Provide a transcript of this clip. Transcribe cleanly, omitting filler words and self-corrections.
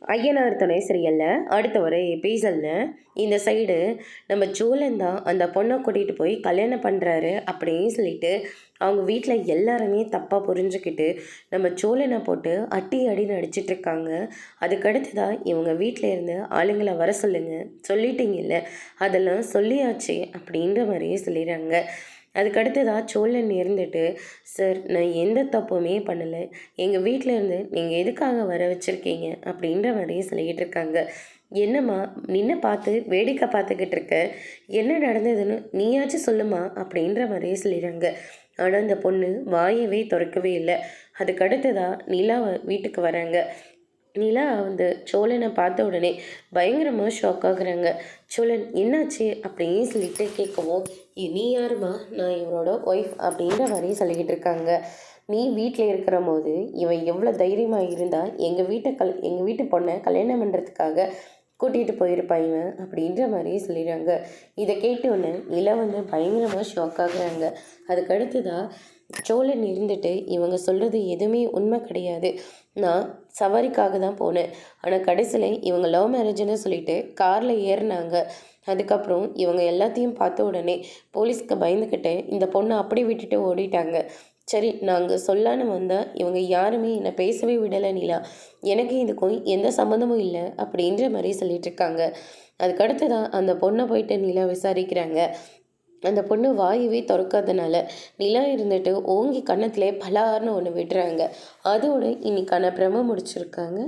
ஐயனார் துணை சீரியலில் அடுத்த ஒரு எபிசோடில் இந்த சைடு நம்ம சோழன் தான் அந்த பொண்ணை கூட்டிகிட்டு போய் கல்யாணம் பண்ணுறாரு அப்படின்னு சொல்லிட்டு அவங்க வீட்டில் எல்லாருமே தப்பாக புரிஞ்சுக்கிட்டு நம்ம சோழனை போட்டு அடி அடின்னு அடிச்சிட்ருக்காங்க. அதுக்கடுத்து தான் இவங்க வீட்டில் இருந்து ஆளுங்களை வர சொல்லிட்டீங்கல்ல, அதெல்லாம் சொல்லியாச்சு அப்படின்ற மாதிரியே சொல்லிடுறாங்க. அதுக்கடுத்ததாக சோழன் இருந்துட்டு, சார் நான் எந்த தப்புமே பண்ணலை, எங்கள் வீட்டில் இருந்து நீங்கள் எதுக்காக வர வச்சுருக்கீங்க அப்படின்ற மாதிரியே சொல்லிக்கிட்டு இருக்காங்க. என்னம்மா நின்று பார்த்து வேடிக்கை பார்த்துக்கிட்டு இருக்க, என்ன நடந்ததுன்னு நீயாச்சும் சொல்லுமா அப்படின்ற மாதிரியே சொல்லிடுறாங்க. ஆனால் அந்த பொண்ணு வாயவே திறக்கவே இல்லை. அதுக்கடுத்ததாக நிலாவை வீட்டுக்கு வராங்க. நிலா வந்து சோழனை பார்த்த உடனே பயங்கரமாக ஷாக் ஆகுறாங்க. சோழன் என்னாச்சு அப்படின்னு சொல்லிட்டு கேட்கவும், நீ யாருமா, நான் இவனோட ஒய்ஃப் அப்படின்ற மாதிரி சொல்லிக்கிட்டு இருக்காங்க. நீ வீட்டில் இருக்கிற போது இவன் எவ்வளோ தைரியமாக இருந்தால் எங்கள் வீட்டு பொண்ணை கல்யாணம் பண்ணுறதுக்காக கூட்டிகிட்டு போயிருப்பான் இவன் அப்படின்ற மாதிரி சொல்லிடுறாங்க. இதை கேட்டோன்னே நிலா வந்து பயங்கரமாக ஷாக் ஆகுறாங்க. அதுக்கடுத்து தான் சோழன் இருந்துட்டு, இவங்க சொல்கிறது எதுவுமே உண்மை கிடையாது, நான் சவாரிக்காக தான் போனேன், ஆனால் கடைசியில் இவங்க லவ் மேரேஜ்னு சொல்லிட்டு காரில் ஏறினாங்க. அதுக்கப்புறம் இவங்க எல்லாத்தையும் பார்த்த உடனே போலீஸ்க்கு பயந்துக்கிட்டேன், இந்த பொண்ணை அப்படி விட்டுட்டு ஓடிட்டாங்க. சரி, நாங்கள் சொல்லான்னு வந்தால் இவங்க யாருமே என்னை பேசவே விடலை நிலா, எனக்கு இதுக்கும் எந்த சம்மந்தமும் இல்லை அப்படின்ற மாதிரி சொல்லிட்டு இருக்காங்க. அதுக்கடுத்து தான் அந்த பொண்ணை போயிட்டு நிலா விசாரிக்கிறாங்க. அந்த பொண்ணு வாயவே திறக்காதனால நிலா இருந்துட்டு ஓங்கி கன்னத்திலே பலார்னு ஒன்று விடுறாங்க. அதோடு இன்னைக்கான பிரம முடிச்சிருக்காங்க.